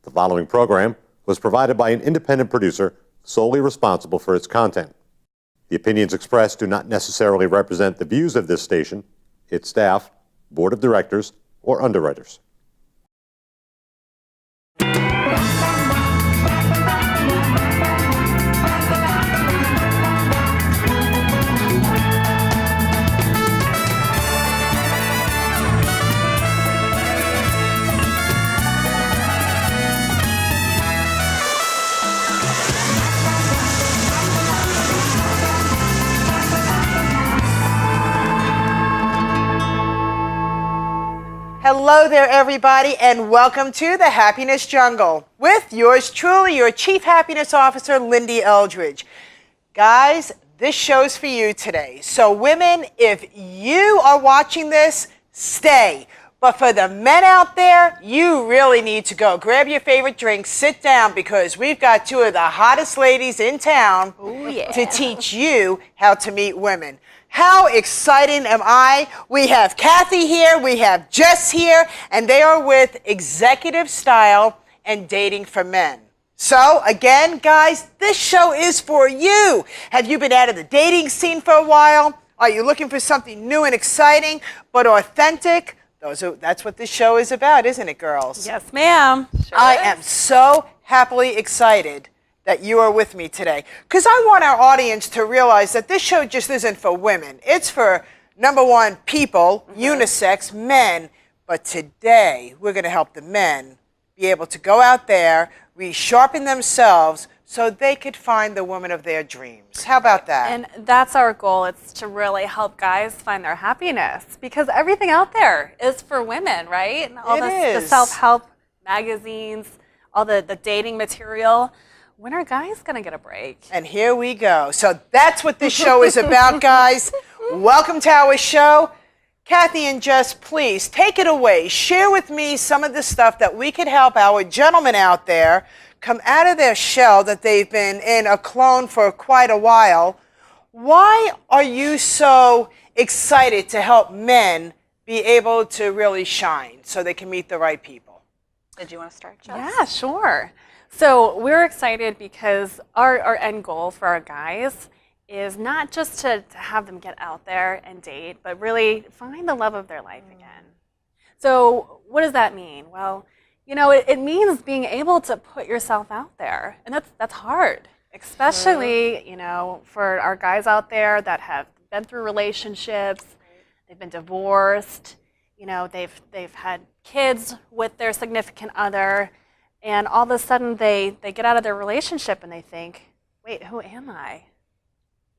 The following program was provided by an independent producer solely responsible for its content. The opinions expressed do not necessarily represent the views of this station, its staff, board of directors, or underwriters. Hello there, everybody, and welcome to the Happiness Jungle with yours truly, your Chief Happiness Officer, Lyn-Dee Eldridge. Guys, this show's for you today. So women, if you are watching this, stay. But for the men out there, you really need to go. Grab your favorite drink, sit down, because we've got two of the hottest ladies in town to teach you how to meet women. How exciting am I? We have Kathy here, we have Jess here, and they are with Executive Style and Dating for Men. So, again, guys, this show is for you. Have you been out of the dating scene for a while? Are you looking for something new and exciting, but authentic? That's what this show is about, isn't it, girls? Yes, ma'am. Sure I am so happily excited that you are with me today, because I want our audience to realize that this show just isn't for women. It's for, number one, people, unisex, men, but today we're going to help the men be able to go out there, resharpen themselves so they could find the woman of their dreams. How about that? And that's our goal. It's to really help guys find their happiness, because everything out there is for women, right? And all the self-help magazines, all the dating material. When are guys going to get a break? And here we go. So that's what this show is about, guys. Welcome to our show. Kathy and Jess, please take it away. Share with me some of the stuff that we could help our gentlemen out there come out of their shell that they've been in a clone for quite a while. Why are you so excited to help men be able to really shine so they can meet the right people? Did you want to start, Jess? Yeah, sure. So we're excited because our end goal for our guys is not just to have them get out there and date, but really find the love of their life again. So what does that mean? Well, you know, it means being able to put yourself out there, and that's hard, especially, you know, for our guys out there that have been through relationships, they've been divorced, you know, they've had kids with their significant other, and all of a sudden they get out of their relationship and they think, wait, who am I?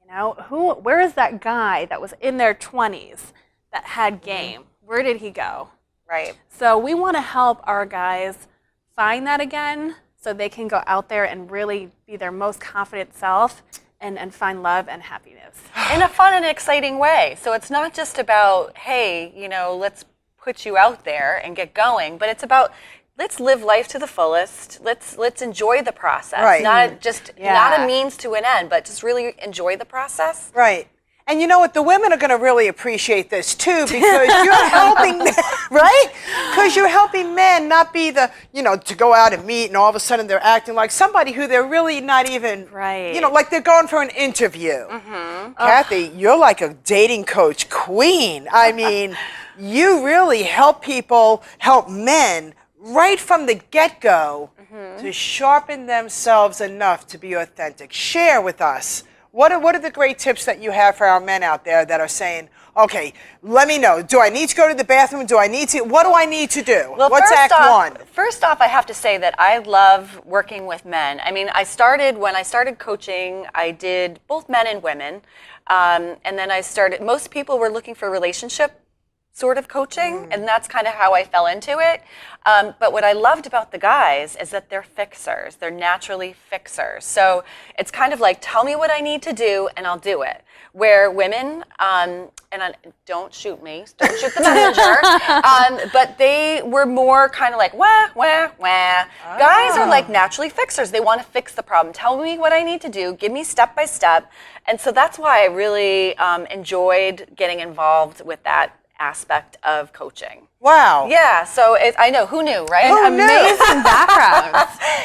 You know, where is that guy that was in their 20s that had game? Where did he go? Right. So we want to help our guys find that again so they can go out there and really be their most confident self and find love and happiness. In a fun and exciting way. So it's not just about, hey, you know, let's put you out there and get going, but it's about, let's live life to the fullest. Let's enjoy the process. Right. Not a means to an end, but just really enjoy the process. Right. And you know what? The women are going to really appreciate this too, because you're helping them, right? Because you're helping men not be the, you know, to go out and meet and all of a sudden they're acting like somebody who they're really not even, right. You know, like they're going for an interview. Kathy, you're like a dating coach queen. I mean, you really help people, help men right from the get-go to sharpen themselves enough to be authentic. Share with us. What are the great tips that you have for our men out there that are saying, okay, let me know. Do I need to go to the bathroom? What do I need to do? Well, what's Act One? First off, I have to say that I love working with men. I mean, when I started coaching, I did both men and women. And then most people were looking for relationship sort of coaching, and that's kind of how I fell into it. But what I loved about the guys is that they're fixers. They're naturally fixers. So it's kind of like, tell me what I need to do, and I'll do it. Where women, don't shoot me, don't shoot the messenger, but they were more kind of like, wah, wah, wah. Oh. Guys are like naturally fixers. They want to fix the problem. Tell me what I need to do. Give me step by step. And so that's why I really enjoyed getting involved with that aspect of coaching. Wow. Yeah, so I know, who knew, right? An amazing background.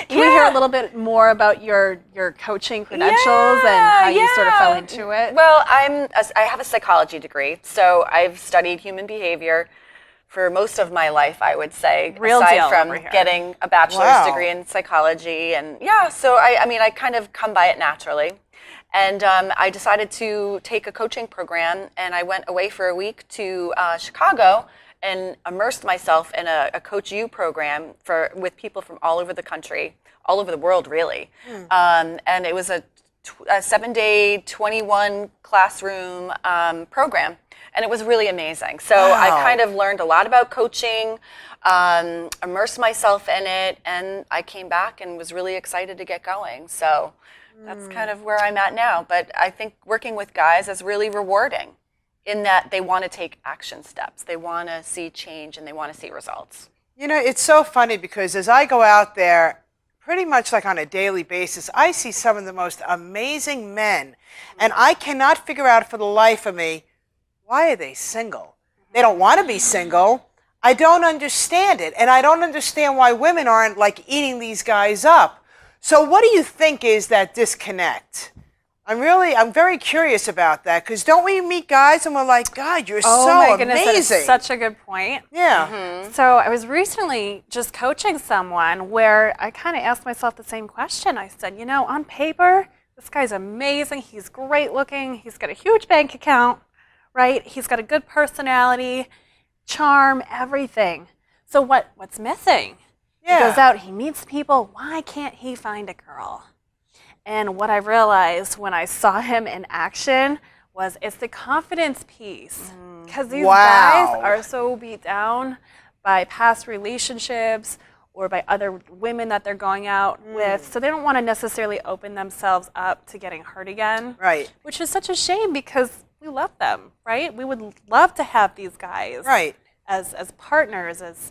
Can we hear a little bit more about your coaching credentials and how you sort of fell into it? Well, I have a psychology degree, so I've studied human behavior for most of my life, I would say, Real aside deal from over here. getting a bachelor's degree in psychology. And so I kind of come by it naturally. And I decided to take a coaching program, and I went away for a week to Chicago and immersed myself in a Coach U program with people from all over the country, all over the world, really. And it was a 7-day, 21 classroom program, and it was really amazing. So I kind of learned a lot about coaching, immersed myself in it, and I came back and was really excited to get going. So that's kind of where I'm at now. But I think working with guys is really rewarding in that they want to take action steps. They want to see change and they want to see results. You know, it's so funny because as I go out there, pretty much like on a daily basis, I see some of the most amazing men, and I cannot figure out for the life of me, why are they single? They don't want to be single. I don't understand it, and I don't understand why women aren't like eating these guys up. So what do you think is that disconnect? I'm very curious about that, because don't we meet guys and we're like, God, you're Oh so my goodness, amazing. that is such a good point. Yeah. So I was recently just coaching someone where I kind of asked myself the same question. I said, you know, on paper, this guy's amazing. He's great looking. He's got a huge bank account, right? He's got a good personality, charm, everything. So what's missing? Yeah. He goes out, he meets people. Why can't he find a girl? And what I realized when I saw him in action was it's the confidence piece. Because these guys are so beat down by past relationships or by other women that they're going out with. So they don't want to necessarily open themselves up to getting hurt again. Right. Which is such a shame because we love them, right? We would love to have these guys as partners, as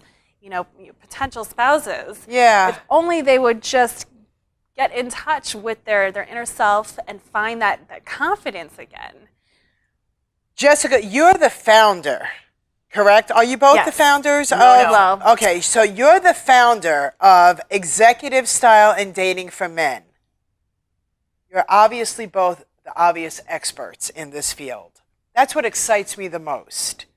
potential spouses. Yeah. If only they would just get in touch with their inner self and find that confidence again. Jessica, you're the founder, correct? Are you both the founders? No. Okay, so you're the founder of Executive Style and Dating for Men. You're obviously both the obvious experts in this field. That's what excites me the most.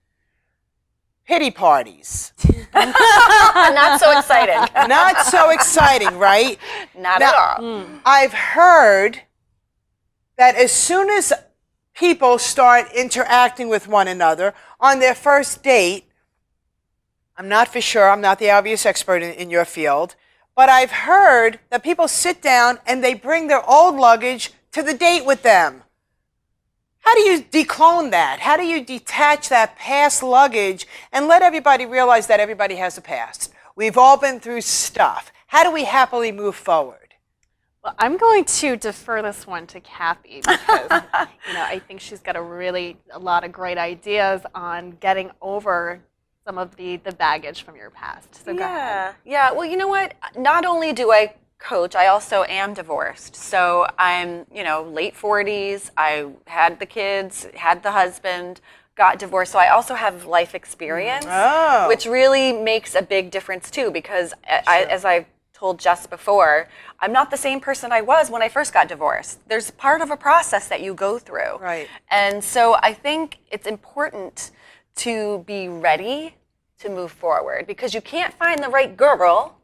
Pity parties. Not so exciting. Not so exciting, right? Not at all. I've heard that as soon as people start interacting with one another on their first date, I'm not for sure, I'm not the obvious expert in your field, but I've heard that people sit down and they bring their old luggage to the date with them. How do you declone that? How do you detach that past luggage and let everybody realize that everybody has a past? We've all been through stuff. How do we happily move forward? Well, I'm going to defer this one to Kathy because I think she's got a lot of great ideas on getting over some of the baggage from your past. So go ahead. Yeah. Well, you know what? Not only do I coach, I also am divorced. So I'm, late 40s. I had the kids, had the husband, got divorced. So I also have life experience, which really makes a big difference too, because as I told Jess before, I'm not the same person I was when I first got divorced. There's part of a process that you go through. Right. And so I think it's important to be ready to move forward, because you can't find the right girl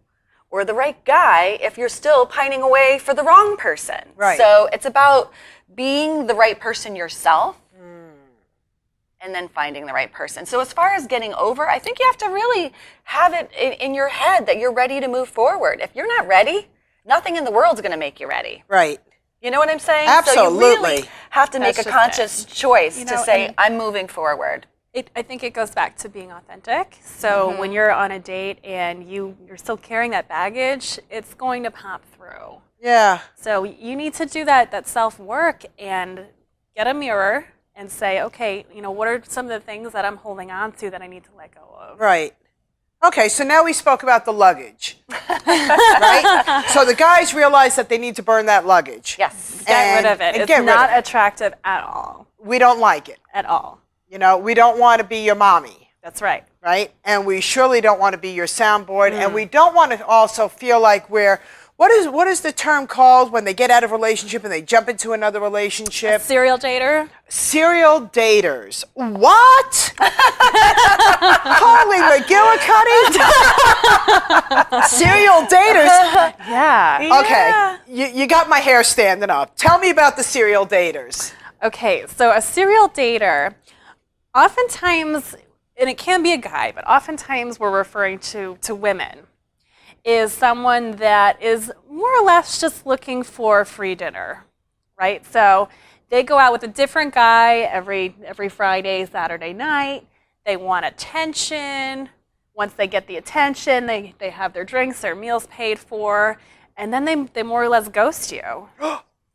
or the right guy if you're still pining away for the wrong person. Right. So it's about being the right person yourself and then finding the right person. So as far as getting over, I think you have to really have it in your head that you're ready to move forward. If you're not ready, nothing in the world's going to make you ready. Right. You know what I'm saying? Absolutely. So you really have to make That's a just conscious choice to say, and I'm moving forward. I think it goes back to being authentic. So when you're on a date and you're still carrying that baggage, it's going to pop through. Yeah. So you need to do that self-work and get a mirror and say, okay, what are some of the things that I'm holding on to that I need to let go of? Right. Okay, so now we spoke about the luggage, right? So the guys realize that they need to burn that luggage. Yes. Get rid of it. It's not attractive at all. We don't like it. At all. We don't want to be your mommy. That's right. Right? And we surely don't want to be your soundboard, and we don't want to also feel like we're, what is the term called when they get out of a relationship and they jump into another relationship? Serial dater. Serial daters. What? Holy McGillicuddy? Serial daters? Yeah. Okay, you got my hair standing up. Tell me about the serial daters. Okay, so a serial dater, oftentimes, and it can be a guy, but oftentimes we're referring to women, is someone that is more or less just looking for free dinner, right? So they go out with a different guy every Friday, Saturday night. They want attention. Once they get the attention, they have their drinks, their meals paid for, and then they more or less ghost you.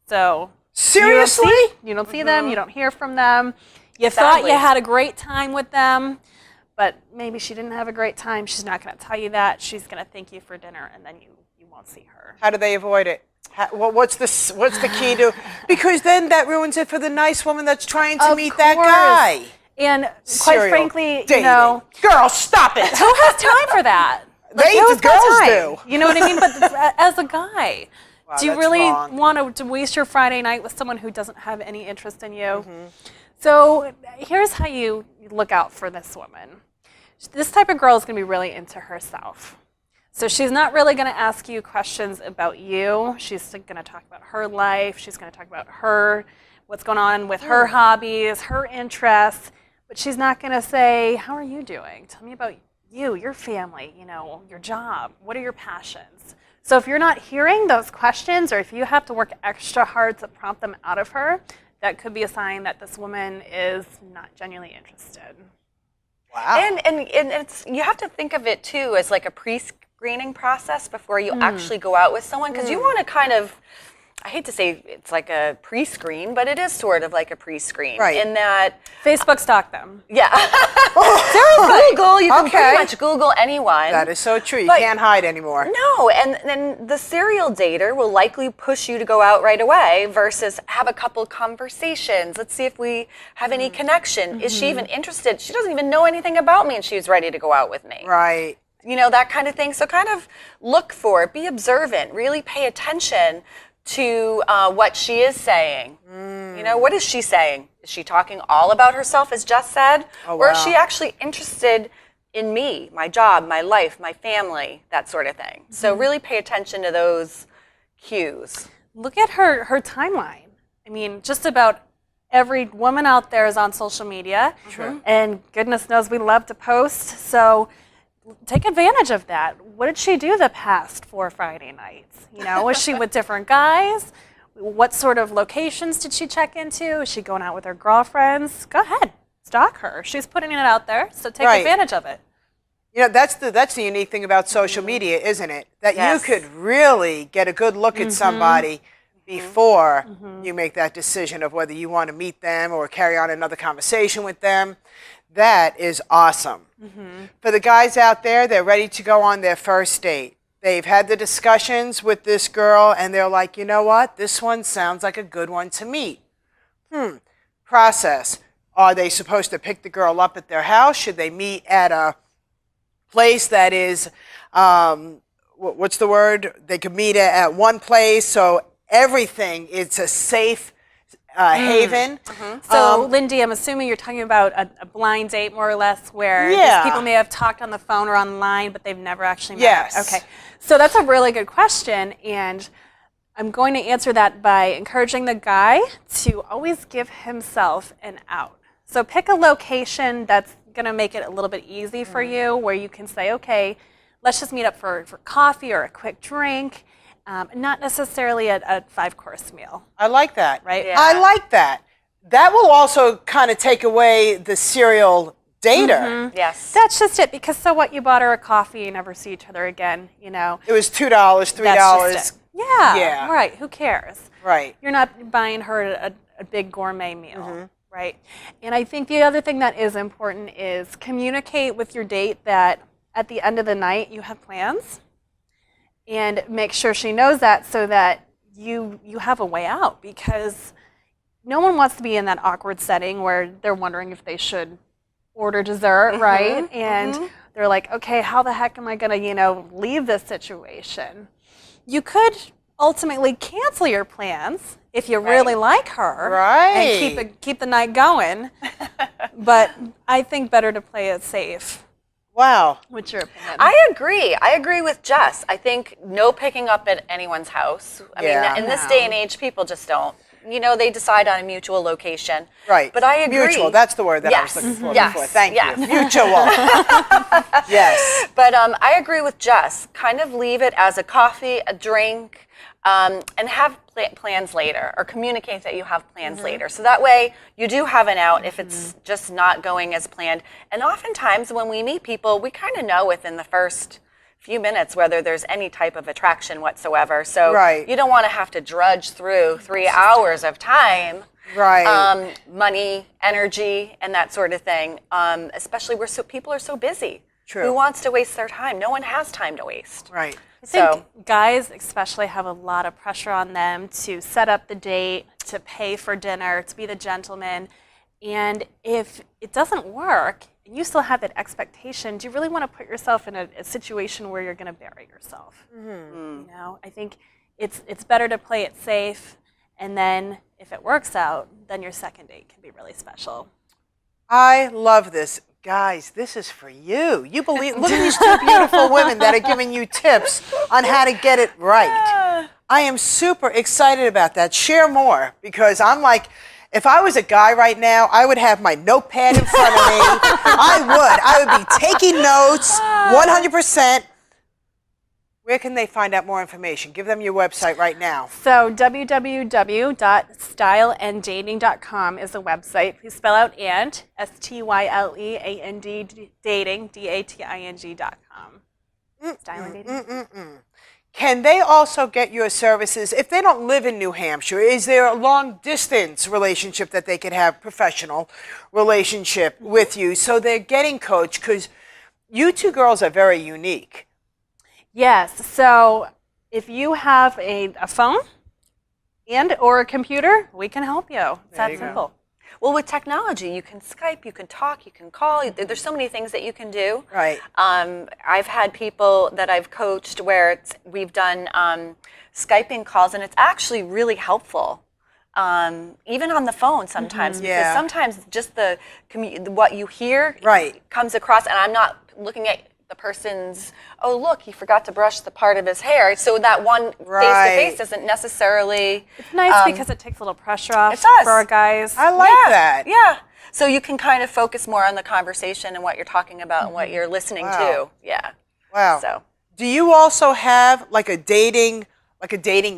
So Seriously? you don't see them, you don't hear from them. You thought Sadly. you had a great time with them, but maybe she didn't have a great time. She's not going to tell you that. She's going to thank you for dinner, and then you won't see her. How do they avoid it? What's the key to? Because then that ruins it for the nice woman that's trying to meet that guy. And quite Serial frankly, dating. girl, stop it. who has time for that? The girls do. You know what I mean? But as a guy, do you that's really wrong. want to waste your Friday night with someone who doesn't have any interest in you? So here's how you look out for this woman. This type of girl is going to be really into herself. So she's not really going to ask you questions about you. She's going to talk about her life. She's going to talk about what's going on with her hobbies, her interests. But she's not going to say, how are you doing? Tell me about you, your family, your job. What are your passions? So if you're not hearing those questions, or if you have to work extra hard to prompt them out of her, that could be a sign that this woman is not genuinely interested. Wow. And it's, you have to think of it too as like a pre-screening process before you actually go out with someone, because you want to kind of, I hate to say it's like a pre-screen, but it is sort of like a pre-screen. Right. In that, Facebook stalk them. yeah. Google, you can Okay. pretty much Google anyone. That is so true. You But- can't hide anymore. No, and then the serial dater will likely push you to go out right away versus have a couple conversations. Let's see if we have any connection. Is she even interested? She doesn't even know anything about me and she's ready to go out with me. Right. That kind of thing. So kind of look for it, be observant, really pay attention to what she is saying. What is she saying? Is she talking all about herself, as Jess said? Or is she actually interested in me, my job, my life, my family, that sort of thing? So really pay attention to those cues. Look at her timeline. I mean, just about every woman out there is on social media. Sure. And goodness knows we love to post. So take advantage of that. What did she do the past 4 Friday nights? Was she with different guys? What sort of locations did she check into? Is she going out with her girlfriends? Go ahead, stalk her. She's putting it out there, so take Right. advantage of it. That's the unique thing about social media, isn't it? That Yes. you could really get a good look at somebody before you make that decision of whether you want to meet them or carry on another conversation with them. That is awesome. For the guys out there, they're ready to go on their first date. They've had the discussions with this girl, and they're like, you know what? This one sounds like a good one to meet. Process. Are they supposed to pick the girl up at their house? Should they meet at a place that is, what's the word? They could meet at one place, so everything, it's a safe haven. So, Lyn-Dee, I'm assuming you're talking about a blind date, more or less, where Yeah. these people may have talked on the phone or online, but they've never actually met. Yes. Okay. So that's a really good question, and I'm going to answer that by encouraging the guy to always give himself an out. So pick a location that's going to make it a little bit easy for you, where you can say, okay, let's just meet up for coffee or a quick drink, not necessarily a 5-course meal. I like that. Right? Yeah. I like that. That will also kind of take away the serial dater. Yes. That's just it, because so what, you bought her a coffee, you never see each other again, It was $2, $3. That's just it. Yeah, Yeah. right, who cares? Right. You're not buying her a big gourmet meal, right? And I think the other thing that is important is communicate with your date that at the end of the night you have plans, and make sure she knows that, so that you have a way out, because no one wants to be in that awkward setting where they're wondering if they should order dessert, right? And they're like, okay, how the heck am I going to, leave this situation? You could ultimately cancel your plans if you really like her, and keep the night going. But I think better to play it safe. Wow. What's your opinion? I agree. I agree with Jess. I think no picking up at anyone's house. I mean, in this day and age, people just don't. They decide on a mutual location. Right. But I agree. Mutual, that's the word that I was looking for before. Thank you. Mutual. Yes. But I agree with Jess. Kind of leave it as a coffee, a drink, and have plans later, or communicate that you have plans later. So that way you do have an out if it's just not going as planned. And oftentimes when we meet people, we kind of know within the first few minutes whether there's any type of attraction whatsoever. So you don't want to have to drudge through 3 hours of time, money, energy, and that sort of thing. Especially where people are so busy. True. Who wants to waste their time? No one has time to waste. Right. I think guys especially have a lot of pressure on them to set up the date, to pay for dinner, to be the gentleman. And if it doesn't work, and you still have that expectation, do you really want to put yourself in a situation where you're going to bury yourself? I think it's better to play it safe, and then if it works out, then your second date can be really special. I love this. Guys, this is for you. You believe, look at these two beautiful women that are giving you tips on how to get it right. I am super excited about that. Share more, because I'm like, if I was a guy right now, I would have my notepad in front of me. I would be taking notes 100%. Where can they find out more information? Give them your website right now. So www.styleanddating.com is the website. Please spell out and, STYLEAND, dating, DATING.com. Style and Dating. Can they also get your services if they don't live in New Hampshire? Is there a long distance relationship that they could have, professional relationship with you? So they're getting coached, because you two girls are very unique. Yes, so if you have a phone and or a computer, we can help you. It's that simple. Well, with technology, you can Skype, you can talk, you can call. There's so many things that you can do. Right. I've had people that I've coached where we've done Skyping calls, and it's actually really helpful. Even on the phone sometimes, because sometimes just what you hear comes across, and I'm not looking at the person's, oh, look, he forgot to brush the part of his hair. So that one face-to-face isn't necessarily... It's nice because it takes a little pressure off for our guys. I like that. Yeah. So you can kind of focus more on the conversation and what you're talking about and what you're listening to. Yeah. Wow. So, do you also have like a dating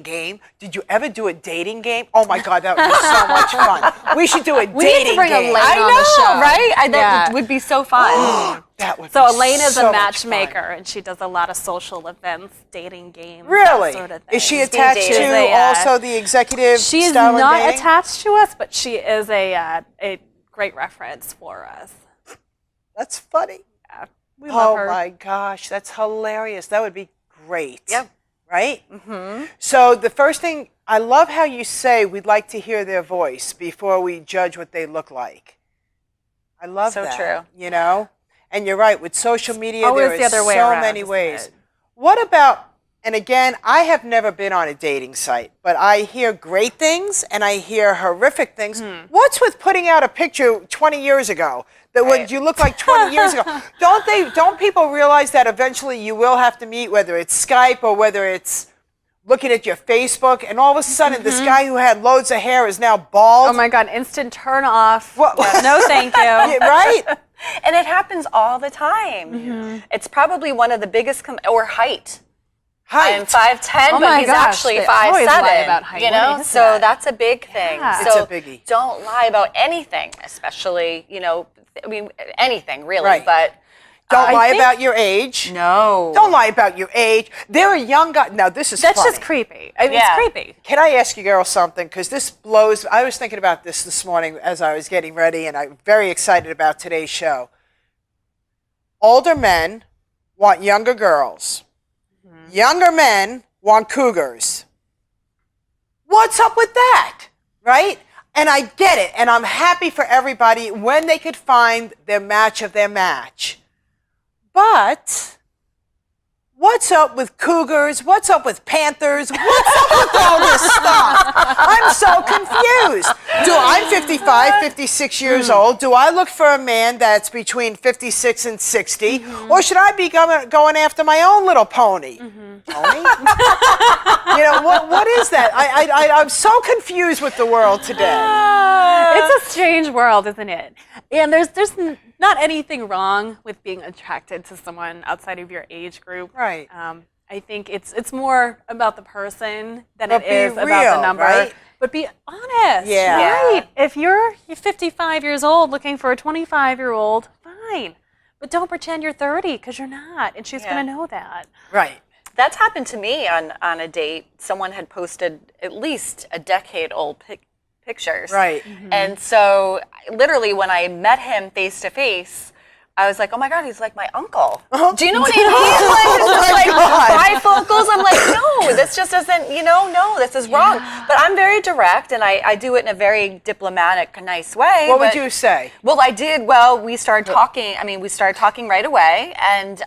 game? Did you ever do a dating game? Oh my God, that would be so much fun. We should do a dating game. We need to bring Elaine on the show. Right? That would be so fun. That would so be Elaine is so a much matchmaker, fun. and she does a lot of social events, dating games, Really? that sort of thing. Is she attached to also the executive She's style not and dating? attached to us, but she is a great reference for us. That's funny. Yeah, we love her. Oh my gosh, that's hilarious. That would be great. Yep. Right? Mm-hmm. So the first thing, I love how you say we'd like to hear their voice before we judge what they look like. I love that. So true. You know? And you're right, with social media, Always there the is other way so around, many isn't ways. it? What about, and again, I have never been on a dating site, but I hear great things and I hear horrific things. What's with putting out a picture 20 years ago that when you look like 20 years ago? Don't people realize that eventually you will have to meet, whether it's Skype or whether it's looking at your Facebook, and all of a sudden this guy who had loads of hair is now bald? Oh my God, instant turn off. What? No, thank you. Yeah, right? And it happens all the time. It's probably one of the biggest, or height. I'm 5'10", Oh but my he's gosh, actually they always 5'7". lie about height. You What know, is so that? that's a big thing. Yeah. So It's a biggie. don't lie about anything, especially I mean anything really. Right. But Don't I lie think- about your age. No. Don't lie about your age. They're a young guy. Now, this is That's funny. just creepy. I mean, Yeah. it's creepy. Can I ask you girls something? Because this blows. I was thinking about this morning as I was getting ready, and I'm very excited about today's show. Older men want younger girls. Younger men want cougars. What's up with that? Right? And I get it, and I'm happy for everybody when they could find their match of their match. But what's up with cougars? What's up with panthers? What's up with all this stuff? I'm so confused. I'm 55, 56 years old. Do I look for a man that's between 56 and 60? Or should I be going after my own little pony? Pony? What is that? I'm so confused with the world today. It's a strange world, isn't it? And there's not anything wrong with being attracted to someone outside of your age group. Right. I think it's more about the person than But it is be about real, the number. right? But be honest. Yeah. Right. If you're 55 years old looking for a 25-year-old, fine. But don't pretend you're 30 because you're not, and she's going to know that. Right. That's happened to me on a date. Someone had posted at least a decade-old pictures. Right. And so literally when I met him face to face, I was like, oh my God, he's like my uncle. Do you know what I mean? Like bifocals. I'm like, no, this just isn't, no, this is wrong. But I'm very direct, and I do it in a very diplomatic, nice way. What would you say? Well, I did. Well, we started talking. We started talking right away, and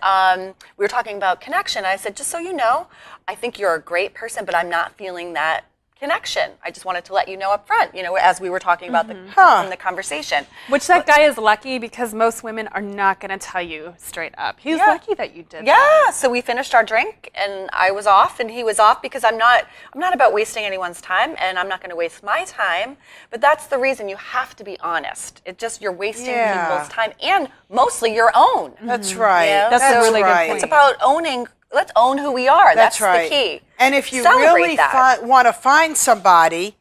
we were talking about connection. I said, just so you know, I think you're a great person, but I'm not feeling that connection. I just wanted to let you know up front, as we were talking about in the conversation. Which that guy is lucky because most women are not going to tell you straight up. He's lucky that you did that. Yeah, so we finished our drink and I was off and he was off because I'm not about wasting anyone's time, and I'm not going to waste my time, but that's the reason you have to be honest. It's just you're wasting people's time and mostly your own. That's right. That's a really good point. It's about owning. Let's own who we are. That's right. the key. And if you Celebrate really want to find somebody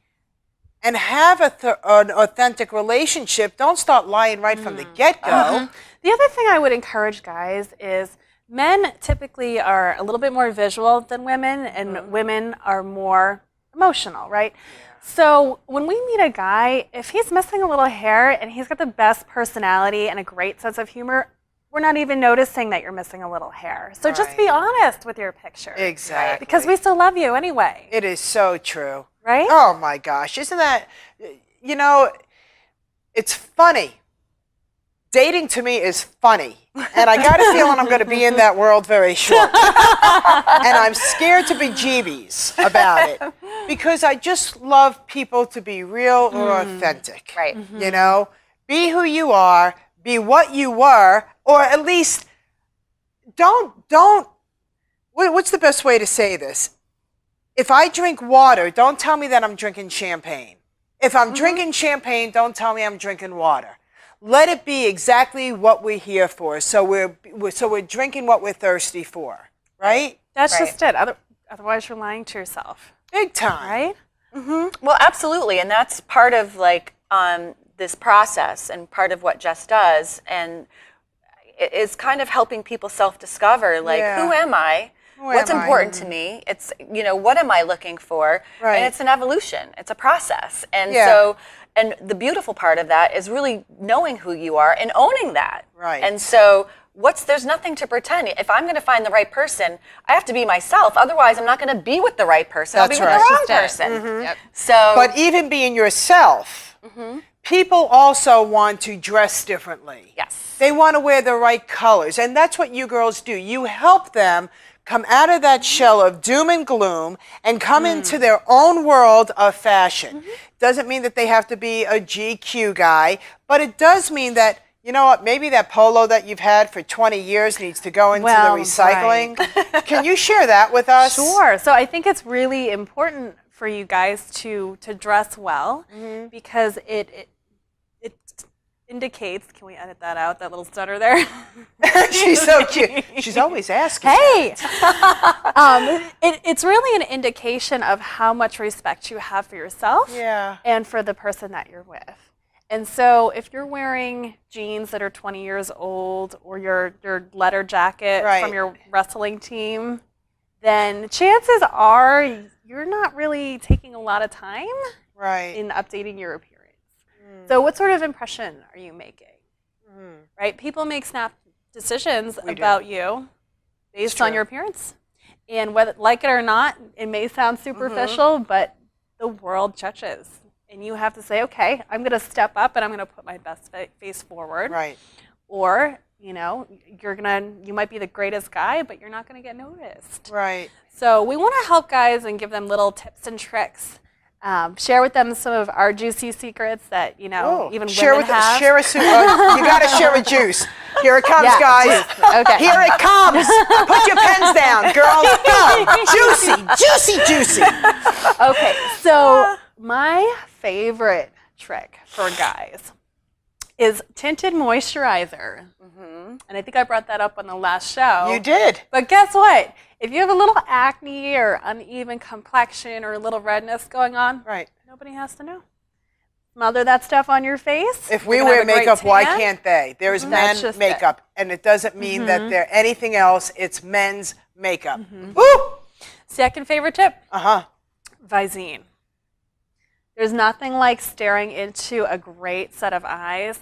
and have an authentic relationship, don't start lying right from the get-go. The other thing I would encourage guys is men typically are a little bit more visual than women, and women are more emotional, right? So when we meet a guy, if he's missing a little hair and he's got the best personality and a great sense of humor, we're not even noticing that you're missing a little hair. So just be honest with your picture. Exactly. Because we still love you anyway. It is so true. Right? Oh my gosh. Isn't that, it's funny. Dating to me is funny. And I got a feeling I'm going to be in that world very shortly. And I'm scared to be jeebies about it. Because I just love people to be real or authentic. Right. Be who you are. Be what you were, or at least don't, what's the best way to say this? If I drink water, don't tell me that I'm drinking champagne. If I'm drinking champagne, don't tell me I'm drinking water. Let it be exactly what we're here for. So we're drinking what we're thirsty for, right? That's just it. Otherwise, you're lying to yourself. Big time. Right? Well, absolutely. And that's part of this process and part of what Jess does, and is kind of helping people self-discover, who am I? What's important to me? It's, what am I looking for? Right. And it's an evolution. It's a process. And so, and the beautiful part of that is really knowing who you are and owning that. Right. And so there's nothing to pretend. If I'm going to find the right person, I have to be myself. Otherwise, I'm not going to be with the right person. That's I'll be with the wrong Just it. person. Yep. So, But even being yourself, people also want to dress differently. yes. They want to wear the right colors. And that's what you girls do. You help them come out of that shell of doom and gloom and come into their own world of fashion. Doesn't mean that they have to be a GQ guy, but it does mean that, maybe that polo that you've had for 20 years needs to go into the recycling. Right. Can you share that with us? Sure. So I think it's really important for you guys to dress well because it indicates, can we edit that out, that little stutter there? She's so cute. She's always asking. Hey! It's really an indication of how much respect you have for yourself and for the person that you're with. And so if you're wearing jeans that are 20 years old or your leather jacket from your wrestling team, then chances are you're not really taking a lot of time in updating your appearance. So what sort of impression are you making? Right? People make snap decisions about you based on your appearance. And whether, like it or not, it may sound superficial, but the world judges. and you have to say, okay, I'm going to step up and I'm going to put my best face forward. Right. Or, you know, you might be the greatest guy, but you're not going to get noticed. Right. So we want to help guys and give them little tips and tricks. Share with them some of our juicy secrets that, you know, even share women have. Share you got to share a juice. Here it comes, Yeah, guys. juice. Okay. Here it comes. Put your pens down, girls. Go. Juicy, juicy, juicy. Okay, so my favorite trick for guys is tinted moisturizer. And I think I brought that up on the last show. You did. But guess what? If you have a little acne or uneven complexion or a little redness going on, Right. nobody has to know. Smother that stuff on your face. If we You're gonna wear have a great makeup, why tan. can't they? There's That's men just makeup, and it doesn't mean that they're anything else. It's men's makeup. Woo! Second favorite tip, Uh-huh. Visine. There's nothing like staring into a great set of eyes.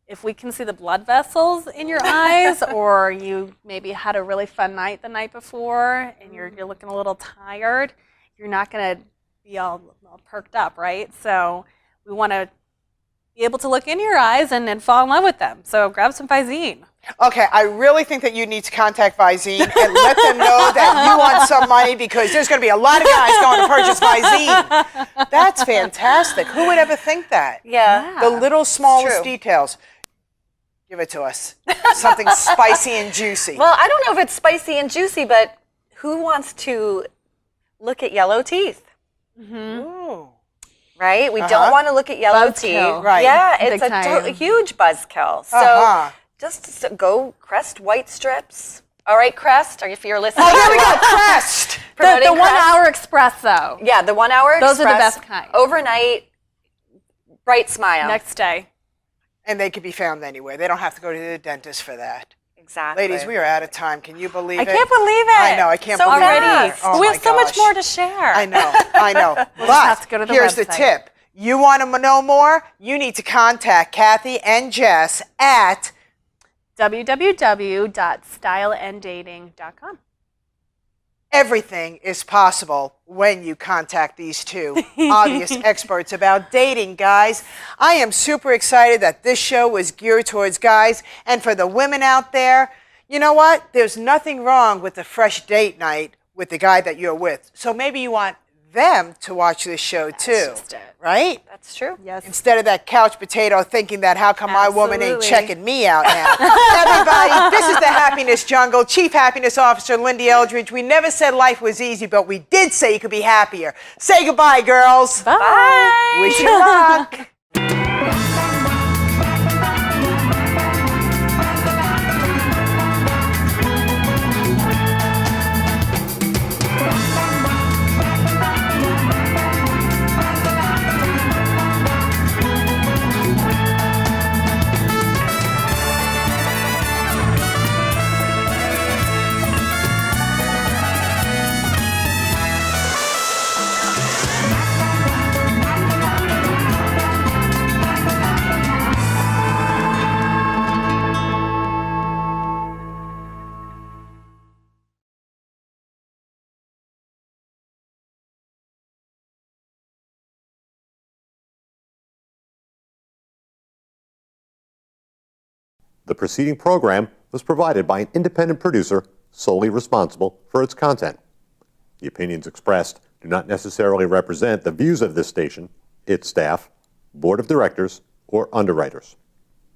If we can see the blood vessels in your eyes, or you maybe had a really fun night the night before and you're looking a little tired, you're not going to be all perked up, right? So we want to be able to look into your eyes and fall in love with them. So grab some Visine. Okay, I really think that you need to contact Visine and let them know that you want some money, because there's going to be a lot of guys going to purchase Visine. That's fantastic. Who would ever think that? Yeah. The little smallest true. details. Give it to us. Something spicy and juicy. Well, I don't know if it's spicy and juicy, but who wants to look at yellow teeth? Ooh. Right? We don't want to look at yellow teeth. Buzzkill. Right. Yeah, Big it's a time. huge buzzkill. So just go Crest white strips. All right, Crest, if you're listening. Oh, there we go. Crest. The Promoting 1 Crest. hour espresso. Yeah, the 1 hour Those are the express, best kind. Overnight, bright smile. Next day. And they could be found anywhere. They don't have to go to the dentist for that. Exactly. Ladies, we are out of time. Can you believe it? I can't believe it. I know. I can't So believe Already. it. Oh we my have so much gosh. more to share. I know. I know. We'll just have to go to the here's the website. tip. You want to know more? You need to contact Kathy and Jess at www.styleanddating.com. Everything is possible when you contact these two obvious experts about dating, guys. I am super excited that this show was geared towards guys. And for the women out there, you know what? There's nothing wrong with a fresh date night with the guy that you're with. So maybe you want them to watch this show too, just it. right? That's true. Yes. Instead of that couch potato thinking that how come my woman ain't Absolutely. checking me out now. Everybody, this is the Happiness Jungle. Chief Happiness Officer Lyn-Dee Eldridge. We never said life was easy, but we did say you could be happier. Say goodbye, girls. Bye. Wish you luck. The preceding program was provided by an independent producer solely responsible for its content. The opinions expressed do not necessarily represent the views of this station, its staff, board of directors, or underwriters.